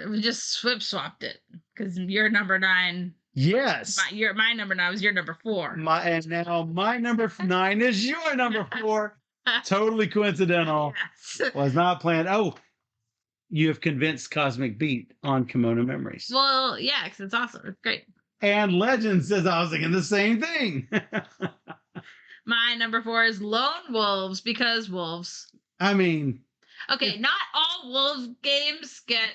B: We just swapped it because your number 9.
A: Yes.
B: My number 9 was your number 4.
A: And now my number 9 is your number 4. Totally coincidental. Yes. Was not planned. Oh, you have convinced Cosmic Beat on Kimono Memories.
B: Well, yeah, because it's awesome. It's great.
A: And Legend says I was thinking the same thing.
B: My number 4 is Lone Wolves because wolves.
A: I mean.
B: Okay, not all wolf games get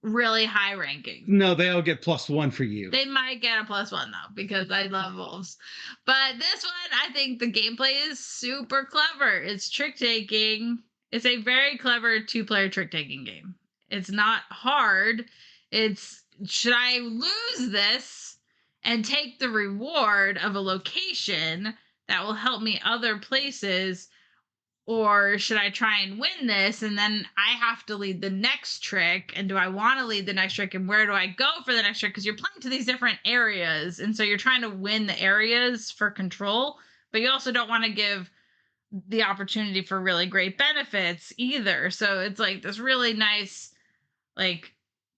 B: really high rankings.
A: No, they all get +1 for you.
B: They might get a +1 though, because I love wolves. But this one, I think the gameplay is super clever. It's trick taking. It's a very clever 2-player trick taking game. It's not hard. It's, should I lose this and take the reward of a location that will help me other places? Or should I try and win this and then I have to lead the next trick? And do I want to lead the next trick? And where do I go for the next trick? Because you're playing to these different areas. And so you're trying to win the areas for control. But you also don't want to give the opportunity for really great benefits either. So it's like this really nice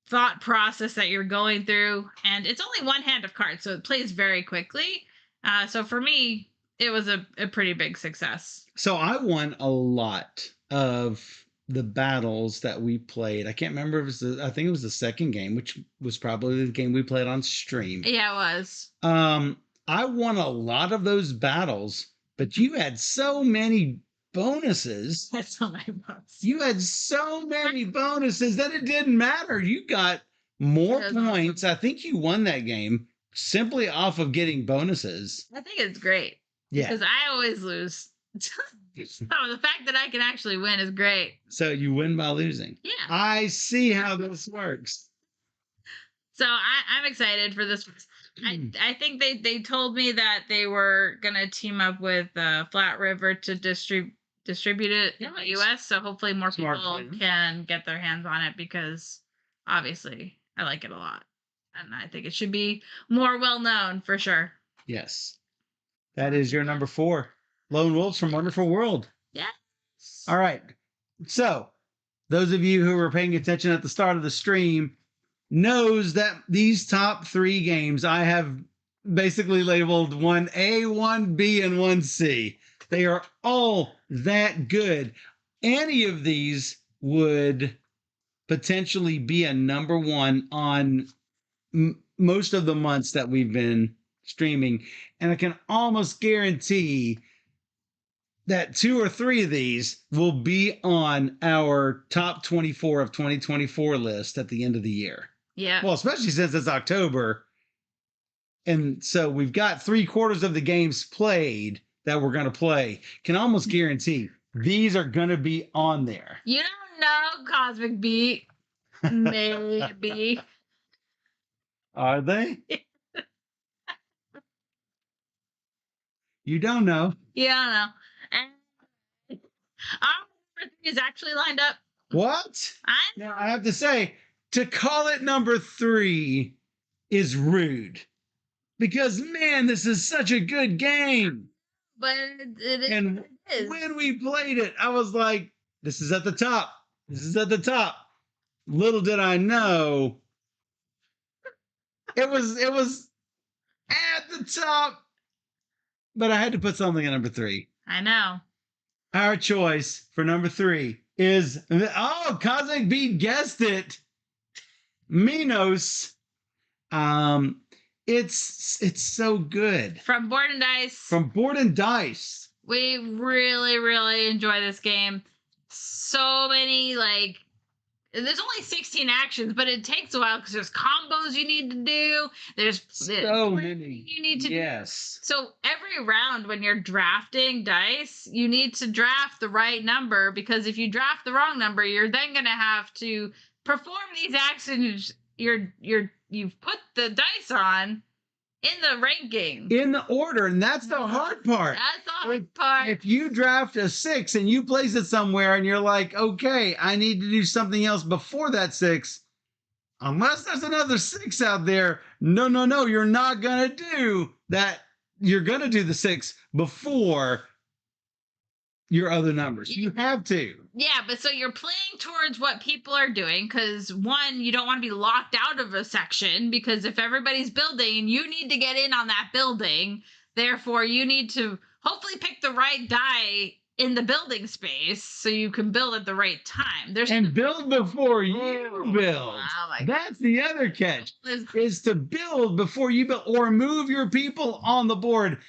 B: thought process that you're going through. And it's only one hand of cards. So it plays very quickly. So for me, it was a pretty big success.
A: So I won a lot of the battles that we played. I can't remember if I think it was the second game, which was probably the game we played on stream.
B: Yeah, it was.
A: I won a lot of those battles, but you had so many bonuses.
B: That's all my bonus.
A: You had so many bonuses that it didn't matter. You got more points. Awesome. I think you won that game simply off of getting bonuses.
B: I think it's great. Yeah. Because I always lose. So the fact that I can actually win is great.
A: So you win by losing.
B: Yeah.
A: I see how this works.
B: So I'm excited for this. I think they told me that they were going to team up with Flat River to distribute it in the US. So hopefully more people can get their hands on it because obviously I like it a lot. And I think it should be more well known for sure.
A: Yes. That is your number 4. Lone Wolves from Wonderful World.
B: Yes.
A: All right. So, those of you who were paying attention at the start of the stream knows that these top 3 games I have basically labeled 1A, 1B, and 1C. They are all that good. Any of these would potentially be a number 1 on most of the months that we've been streaming. And I can almost guarantee that 2 or 3 of these will be on our top 24 of 2024 list at the end of the year.
B: Yeah.
A: Well, especially since it's October. And so we've got 3/4 of the games played that we're going to play. Can almost guarantee these are going to be on there.
B: You don't know, Cosmic Beat. Maybe.
A: Are they? You don't know.
B: You don't know. And our number 3 is actually lined up.
A: What? Now, I have to say, to call it number 3 is rude. Because, man, this is such a good game.
B: But it is.
A: And
B: what it is.
A: when we played it, I was like, this is at the top. This is at the top. Little did I know it was at the top. But I had to put something at number 3.
B: I know.
A: Our choice for number 3 is Cosmic Beat guessed it. Minos. It's so good.
B: From Board and Dice.
A: From Board and Dice.
B: We really, really enjoy this game. So many, like, there's only 16 actions, but it takes a while because there's combos you need to do. There's
A: so many
B: you need to
A: yes.
B: do. So every round when you're drafting dice, you need to draft the right number, because if you draft the wrong number, you're then going to have to perform these actions you've put the dice on in the ranking.
A: In the order, and that's the hard part.
B: That's the hard part.
A: If you draft a 6 and you place it somewhere and you're like, okay, I need to do something else before that 6, unless there's another 6 out there, no, you're not going to do that. You're going to do the 6 before your other numbers. You have to.
B: Yeah, but so you're playing towards what people are doing, because one, you don't want to be locked out of a section, because if everybody's building, you need to get in on that building. Therefore, you need to hopefully pick the right die in the building space so you can build at the right time.
A: And build before you build.
B: Oh my God.
A: That's the other catch, is to build before you build, or move your people on the board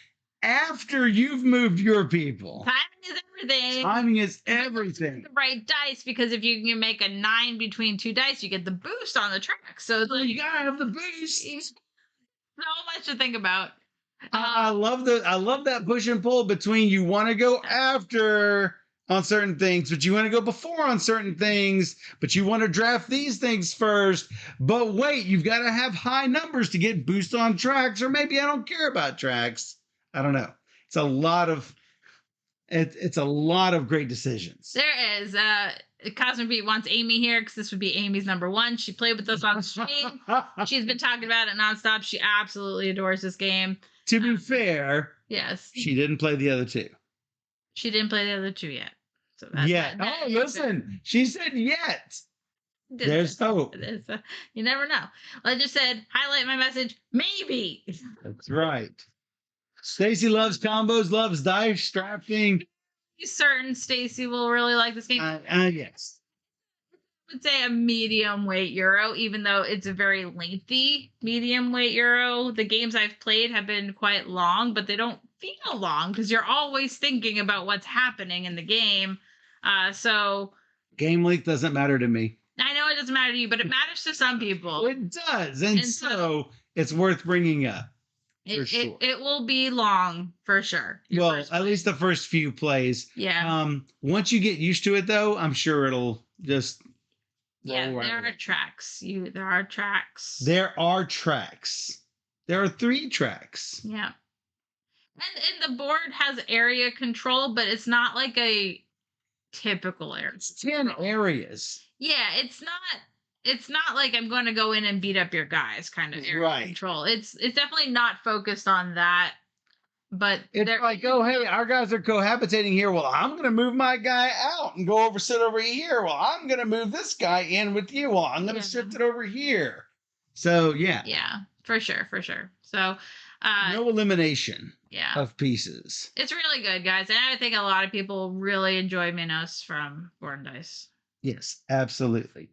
A: after you've moved your people.
B: Timing is everything.
A: Timing is everything.
B: The right dice, because if you can make a 9 between 2 dice, you get the boost on the track. So it's like,
A: you gotta have the boost.
B: so much to think about.
A: I love that push and pull between, you want to go after on certain things, but you want to go before on certain things, but you want to draft these things first. But wait, you've got to have high numbers to get boost on tracks, or maybe I don't care about tracks. I don't know. It's a lot of great decisions.
B: There is. Cosmic Beat wants Amy here because this would be Amy's number 1. She played with us on stream. She's been talking about it nonstop. She absolutely adores this game.
A: To be fair,
B: yes,
A: she didn't play the other 2.
B: She didn't play the other 2 yet. So
A: listen, she said yet. There's hope.
B: You never know. I just said, highlight my message, maybe.
A: That's right. Stacy loves combos, loves dice drafting.
B: Certain Stacy will really like this game.
A: Yes.
B: I would say a medium weight Euro, even though it's a very lengthy medium weight Euro. The games I've played have been quite long, but they don't feel long because you're always thinking about what's happening in the game. So
A: game length doesn't matter to me.
B: I know it doesn't matter to you, but it matters to some people.
A: It does, and so it's worth bringing up.
B: It will be long for sure.
A: Well, at least the first few plays.
B: Yeah.
A: Once you get used to it, though, I'm sure it'll just.
B: Yeah, there are tracks. There are tracks.
A: There are tracks. There are 3 tracks.
B: Yeah. And the board has area control, but it's not like a typical area.
A: It's 10 areas.
B: Yeah, it's not like I'm going to go in and beat up your guys kind of area control. It's definitely not focused on that. But
A: it's like, oh, hey, our guys are cohabitating here. Well, I'm going to move my guy out and go sit over here. Well, I'm going to move this guy in with you. Well, I'm going to shift it over here. So, yeah.
B: Yeah, for sure. So,
A: no elimination of pieces.
B: It's really good, guys. And I think a lot of people really enjoy Minos from Board and Dice.
A: Yes, absolutely.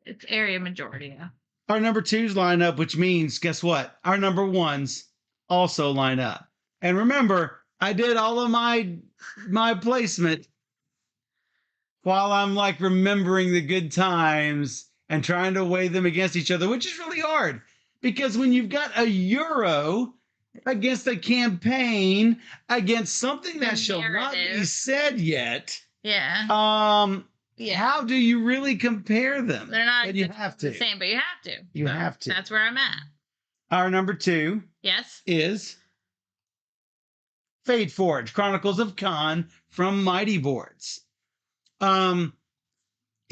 B: It's area majority, yeah.
A: Our number 2s line up, which means, guess what? Our number 1s also line up. And remember, I did all of my placement while I'm like remembering the good times and trying to weigh them against each other, which is really hard. Because when you've got a Euro against a campaign, against something that shall not be said yet.
B: Yeah.
A: How do you really compare them?
B: They're not
A: and you have to.
B: The same, but you have to.
A: You have to.
B: That's where I'm at.
A: Our number 2 is FateForge, Chronicles of Kaan from Mighty Boards.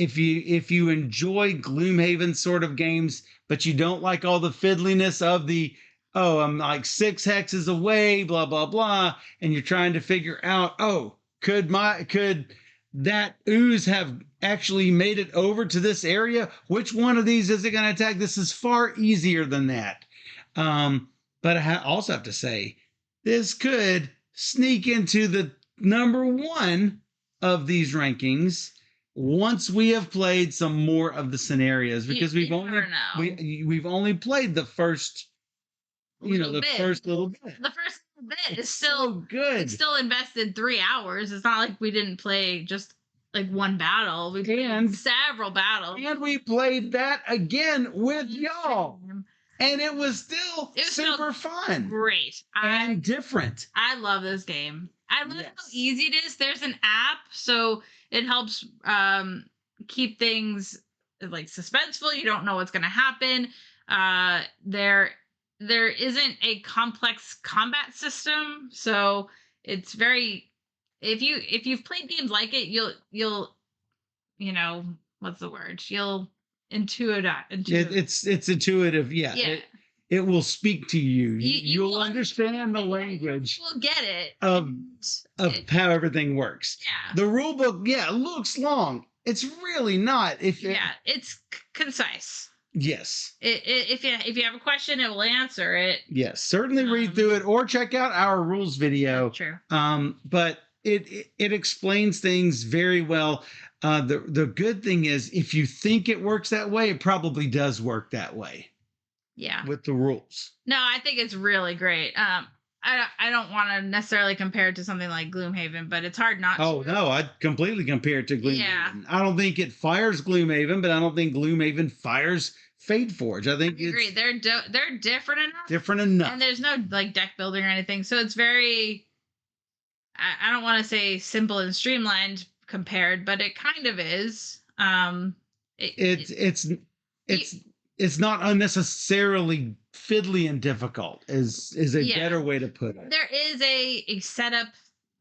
A: if you enjoy Gloomhaven sort of games, but you don't like all the fiddliness of the, oh, I'm like 6 hexes away, blah blah blah, and you're trying to figure out, oh, could that ooze have actually made it over to this area? Which one of these is it going to attack? This is far easier than that. But I also have to say, this could sneak into the number 1 of these rankings once we have played some more of the scenarios, because we've only played the first, first little bit.
B: The first bit is
A: so
B: still
A: good.
B: It's still invested 3 hours. It's not like we didn't play just like one battle. We played several battles,
A: and we played that again with y'all. And it was still super fun.
B: Great.
A: And different.
B: I love this game. I love how easy it is. There's an app, so it helps keep things like suspenseful. You don't know what's going to happen. There isn't a complex combat system, so it's very, if you've played games like it, you'll what's the word? You'll intuitive.
A: It's intuitive. Yeah. It will speak to you. You'll understand the language.
B: You'll get it
A: of how everything works.
B: Yeah.
A: The rule book, looks long. It's really not.
B: It's concise.
A: Yes.
B: If you have a question, it will answer it.
A: Yes, certainly read through it or check out our rules video.
B: True.
A: But it explains things very well. The good thing is, if you think it works that way, it probably does work that way.
B: Yeah.
A: With the rules.
B: No, I think it's really great. I don't want to necessarily compare it to something like Gloomhaven, but it's hard not to.
A: Oh, no, I'd completely compare it to Gloomhaven.
B: Yeah.
A: I don't think it fires Gloomhaven, but I don't think Gloomhaven fires FateForge. I think
B: I agree. They're different enough.
A: Different enough.
B: And there's no like deck building or anything, so it's very, I don't want to say simple and streamlined compared, but it kind of is.
A: It's not unnecessarily fiddly and difficult is a better way to put it.
B: There is a setup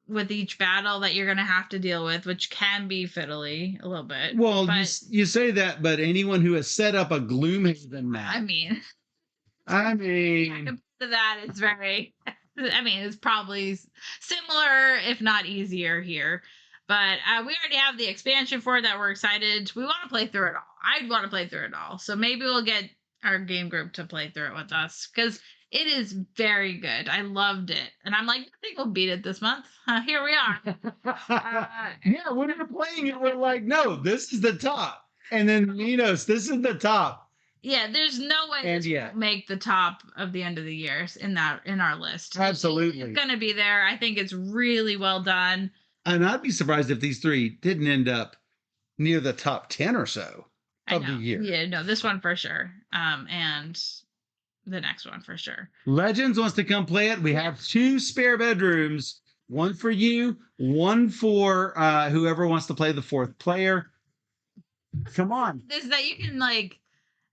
B: with each battle that you're going to have to deal with, which can be fiddly a little bit.
A: Well, you say that, but anyone who has set up a Gloomhaven map.
B: I mean, compared to that, it's very, it's probably similar, if not easier here. But we already have the expansion for it that we're excited. We want to play through it all. I'd want to play through it all. So maybe we'll get our game group to play through it with us, because it is very good. I loved it. And I'm like, I think we'll beat it this month. Here we are.
A: When we're playing it, we're like, no, this is the top. And then Minos, this is the top.
B: Yeah, there's no way this will make the top of the end of the year in our list.
A: Absolutely.
B: It's going to be there. I think it's really well done.
A: And I'd be surprised if these 3 didn't end up near the top 10 or so of the year.
B: Yeah, no, this one for sure. And the next one for sure.
A: Legends wants to come play it. We have 2 spare bedrooms, one for you, one for whoever wants to play the 4th player. Come on.
B: Is that you can like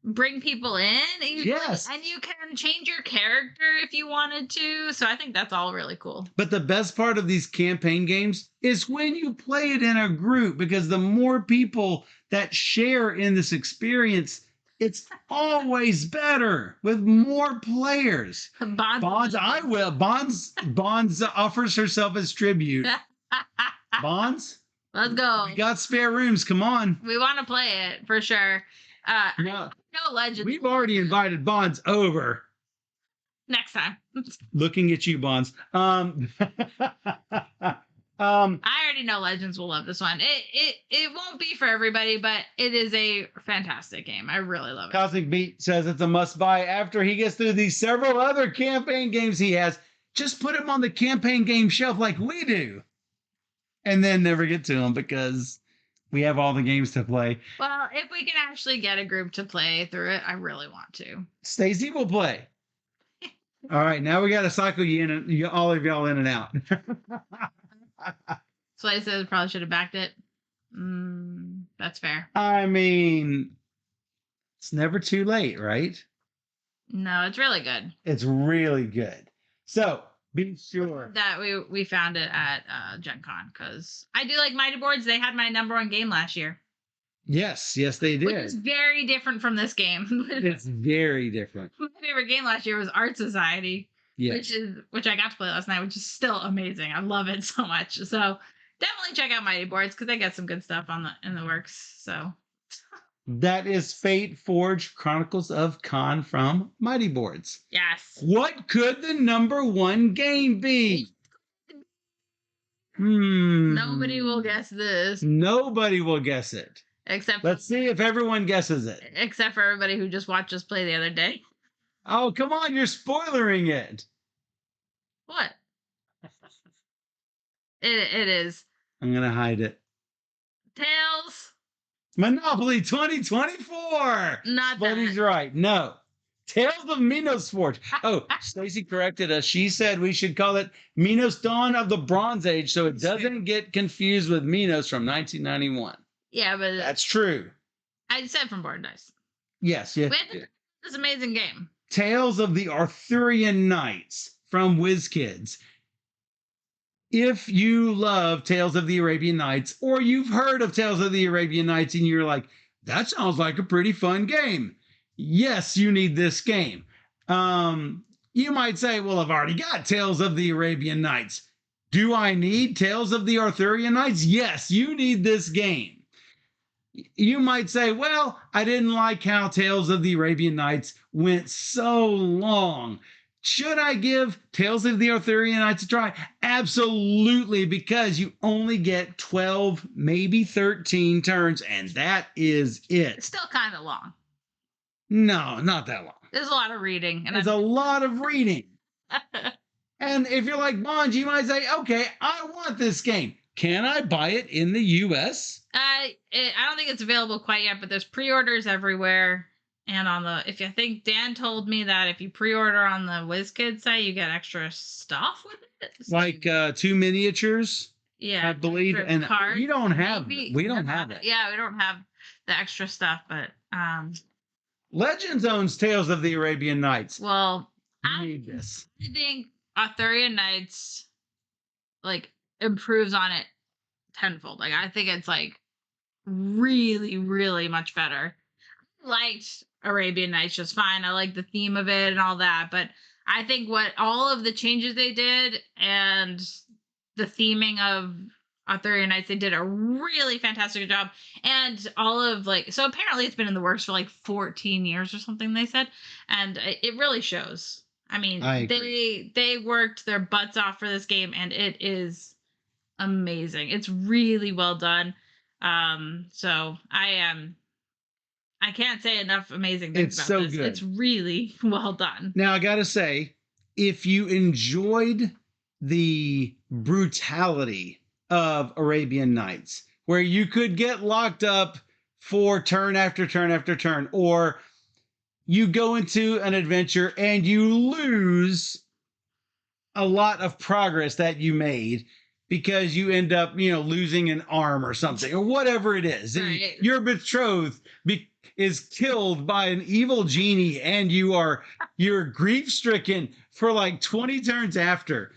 B: bring people in?
A: Yes.
B: And you can change your character if you wanted to. So I think that's all really cool.
A: But the best part of these campaign games is when you play it in a group, because the more people that share in this experience, it's always better with more players. Bonds offers herself as tribute. Bonds?
B: Let's go.
A: We got spare rooms. Come on.
B: We want to play it for sure. No Legends.
A: We've already invited Bonds over.
B: Next time.
A: Looking at you, Bonds.
B: I already know Legends will love this one. It won't be for everybody, but it is a fantastic game. I really love it.
A: Cosmic Beat says it's a must buy after he gets through these several other campaign games he has. Just put him on the campaign game shelf like we do, and then never get to them because we have all the games to play.
B: Well, if we can actually get a group to play through it, I really want to.
A: Stacey will play. All right, now we got to cycle you in, and all of y'all in and out.
B: So I said probably should have backed it. That's fair.
A: I mean, it's never too late, right?
B: No, it's really good.
A: It's really good. So be sure
B: that we found it at Gen Con, because I do like Mighty Boards. They had my #1 game last year.
A: Yes, they
B: which is
A: did.
B: very different from this game.
A: It's very different.
B: My favorite game last year was Art Society,
A: Yes.
B: which I got to play last night, which is still amazing. I love it so much. So definitely check out Mighty Boards because they got some good stuff in the works. So
A: That is FateForge Chronicles of Kaan from Mighty Boards.
B: yes,
A: What could the number one game be?
B: nobody will guess this
A: Nobody will guess it.
B: except
A: Let's see if everyone guesses it.
B: except for everybody who just watched us play the other day.
A: Oh, come on, you're spoiling it.
B: What? It is
A: I'm going to hide it.
B: Tails.
A: Monopoly 2024.
B: Not
A: Buddy's
B: that.
A: right. No. Tales of Minos Forge. Oh, Stacy corrected us. She said we should call it Minos Dawn of the Bronze Age so it doesn't get confused with Minos from 1991.
B: Yeah, but
A: That's true.
B: I said from Board Dice.
A: Yes.
B: We had to play this amazing game.
A: Tales of the Arthurian Knights from WizKids. If you love Tales of the Arabian Nights, or you've heard of Tales of the Arabian Nights and you're like, that sounds like a pretty fun game. Yes, you need this game. You might say, well, I've already got Tales of the Arabian Nights. Do I need Tales of the Arthurian Nights? Yes, you need this game. You might say, well, I didn't like how Tales of the Arabian Nights went so long. Should I give Tales of the Arthurian Nights a try? Absolutely, because you only get 12, maybe 13 turns, and that is it.
B: It's still kind of long.
A: No, not that long.
B: There's a lot of reading. And
A: There's a lot of reading. And if you're like Bond, you might say, okay, I want this game. Can I buy it in the U.S.?
B: I don't think it's available quite yet, but there's pre-orders everywhere. And if I think Dan told me that if you pre-order on the WizKids site, you get extra stuff with it. So
A: Like 2 miniatures,
B: yeah,
A: I believe. And
B: cards,
A: we don't have
B: maybe.
A: we don't have it.
B: Yeah, we don't have the extra stuff, but
A: Legends owns Tales of the Arabian Nights.
B: well,
A: You need this.
B: I think Arthurian Nights like improves on it tenfold. Like I think it's like really, really much better. I liked Arabian Nights just fine. I like the theme of it and all that, but I think what all of the changes they did and the theming of Arthurian Nights, they did a really fantastic job. And all of so apparently it's been in the works for like 14 years or something, they said, and it really shows. I mean, they worked their butts off for this game, and it is amazing. It's really well done. So I can't say enough amazing things
A: It's
B: about
A: so
B: this.
A: good.
B: It's really well done.
A: Now, I got to say, if you enjoyed the brutality of Arabian Nights, where you could get locked up for turn after turn after turn, or you go into an adventure and you lose a lot of progress that you made because you end up, losing an arm or something, or whatever it is.
B: Right.
A: Your betrothed is killed by an evil genie, and you're grief stricken for like 20 turns after.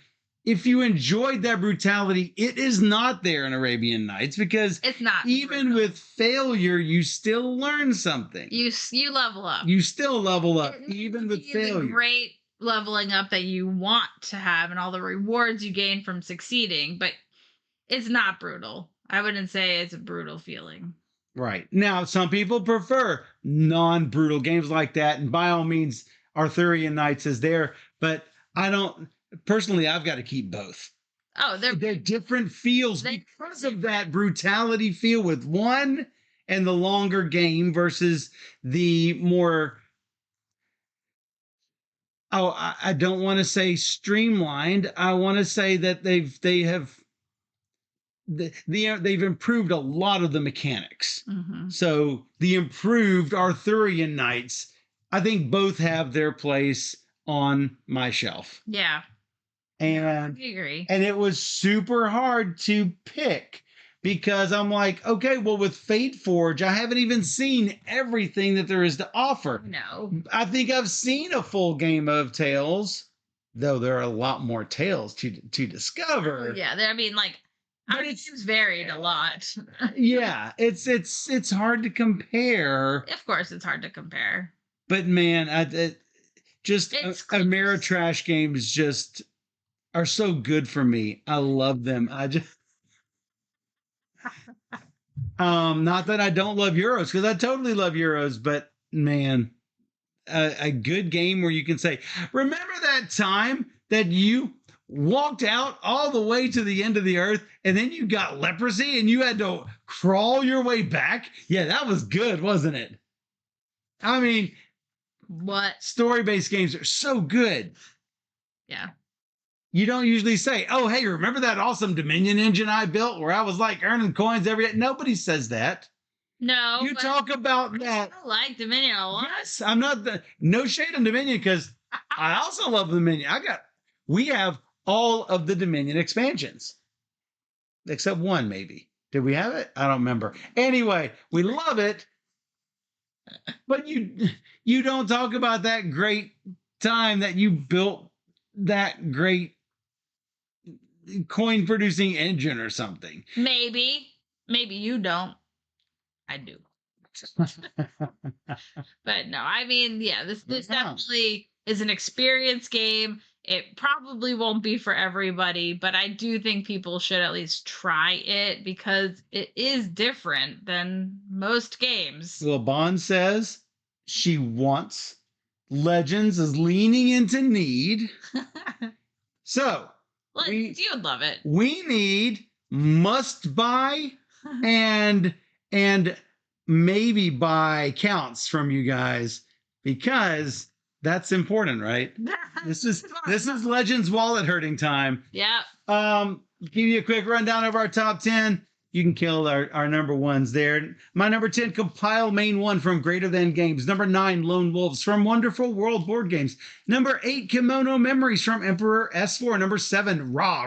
A: If you enjoyed that brutality, it is not there in Arabian Nights, because
B: It's not
A: even with failure, you still learn something.
B: you level up.
A: You still level up,
B: It
A: even with
B: is a
A: failure.
B: great leveling up that you want to have and all the rewards you gain from succeeding, but it's not brutal. I wouldn't say it's a brutal feeling.
A: Right. Now, some people prefer non-brutal games like that, and by all means, Arthurian Nights is there, but I don't. Personally, I've got to keep both.
B: Oh,
A: They're different feels because of that brutality feel with one and the longer game versus the more, I don't want to say streamlined. I want to say that they've improved a lot of the mechanics.
B: Mm-hmm.
A: So the improved Arthurian Nights, I think both have their place on my shelf.
B: Yeah.
A: And
B: I agree.
A: And it was super hard to pick because I'm like, okay, well, with FateForge, I haven't even seen everything that there is to offer.
B: No.
A: I think I've seen a full game of Tales, though there are a lot more Tales to discover.
B: Yeah, Our games varied a lot.
A: Yeah, it's hard to compare.
B: Of course, it's hard to compare.
A: But man, just
B: It's
A: Ameritrash games just are so good for me. I love them. I just not that I don't love Euros, because I totally love Euros, but man, a good game where you can say, remember that time that you walked out all the way to the end of the earth and then you got leprosy and you had to crawl your way back? Yeah, that was good, wasn't it? I mean,
B: what?
A: Story-based games are so good.
B: Yeah.
A: You don't usually say, oh, hey, remember that awesome Dominion engine I built where I was like earning coins every day? Nobody says that.
B: No.
A: You talk about that.
B: I like Dominion a lot.
A: Yes, I'm not no shade on Dominion, because I also love Dominion. We have all of the Dominion expansions. Except one, maybe. Did we have it? I don't remember. Anyway, we love it. But you don't talk about that great time that you built that great coin producing engine or something.
B: Maybe you don't. I do. But no, I mean, yeah, this definitely is an experience game. It probably won't be for everybody, but I do think people should at least try it because it is different than most games.
A: Well, Bond says she wants. Legends is leaning into need. So
B: You would love it.
A: We need must buy and maybe buy counts from you guys, because that's important, right? This is Legends wallet hurting time.
B: Yeah.
A: Give you a quick rundown of our top 10. You can kill our number ones there. My number 10, Compile Main 1 from Greater Than Games. Number 9, Lone Wolves from Wonderful World Board Games. Number 8, Kimono Memories from Emperor S4. Number 7, Raw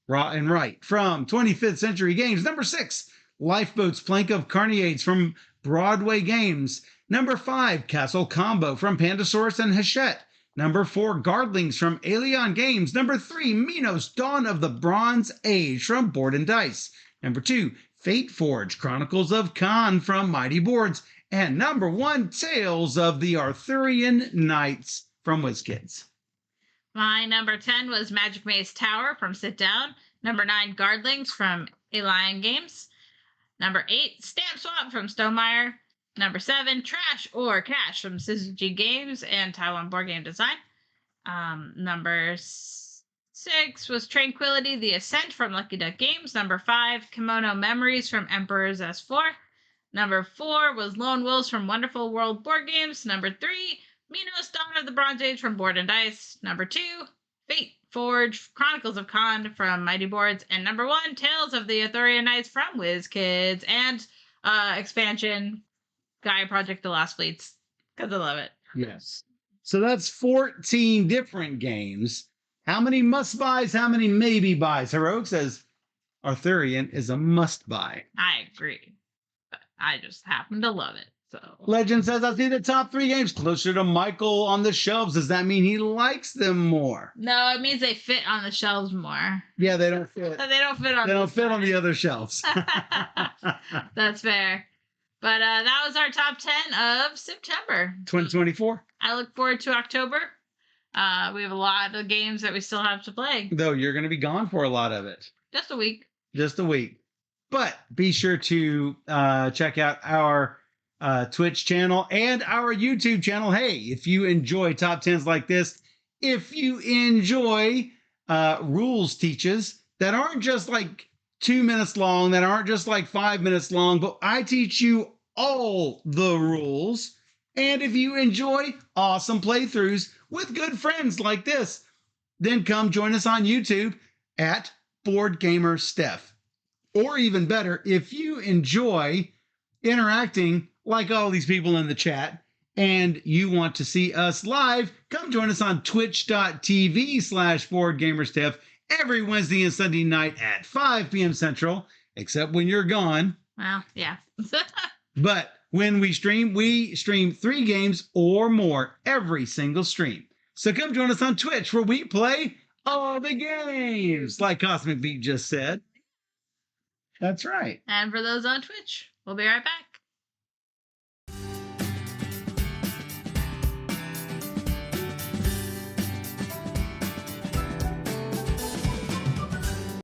A: and Right from 25th Century Games. Number 6, Lifeboats Plank of Carneades from Broadway Games. Number 5, Castle Combo from Pandasaurus and Hachette. Number 4, Gardlings from Alien Games. Number 3, Minos, Dawn of the Bronze Age from Board and Dice. Number 2, FateForge, Chronicles of Kaan from Mighty Boards. And number 1, Tales of the Arthurian Knights from WizKids.
B: My number 10 was Magic Maze Tower from Sit Down. Number 9, Gardlings from Alien Games. Number 8, Stamp Swap from Stonemaier. Number 7, Trash or Cash from Suzuki Games and Taiwan Board Game Design. Number 6 was Tranquility, the Ascent from Lucky Duck Games. Number 5, Kimono Memories from Emperor's S4. Number 4 was Lone Wolves from Wonderful World Board Games. Number 3, Minos, Dawn of the Bronze Age from Board and Dice. Number 2, FateForge, Chronicles of Kaan from Mighty Boards. And number 1, Tales of the Arthurian Knights from WizKids. And expansion, Gaia Project The Last Fleets, because I love it.
A: Yes. So that's 14 different games. How many must buys? How many maybe buys? Heroic says Arthurian is a must buy.
B: I agree. But I just happen to love it. So
A: Legend says, I see the top 3 games closer to Michael on the shelves. Does that mean he likes them more?
B: No, it means they fit on the shelves more.
A: Yeah, they don't fit.
B: They don't fit on.
A: They don't fit on the other shelves.
B: That's fair. But that was our top 10 of September.
A: 2024.
B: I look forward to October. We have a lot of games that we still have to play.
A: Though you're going to be gone for a lot of it.
B: Just a week.
A: Just a week. But be sure to check out our Twitch channel and our YouTube channel. Hey, if you enjoy top 10s like this, if you enjoy rules teaches that aren't just like 2 minutes long, that aren't just like 5 minutes long, but I teach you all the rules. And if you enjoy awesome playthroughs with good friends like this, then come join us on YouTube at Board Gamer Steph. Or even better, if you enjoy interacting like all these people in the chat and you want to see us live, come join us on twitch.tv/BoardGamerSteph every Wednesday and Sunday night at 5 p.m. Central, except when you're gone.
B: Well, yeah.
A: But when we stream 3 games or more every single stream. So come join us on Twitch where we play all the games, like Cosmic Beat just said. That's right.
B: And for those on Twitch, we'll be right back.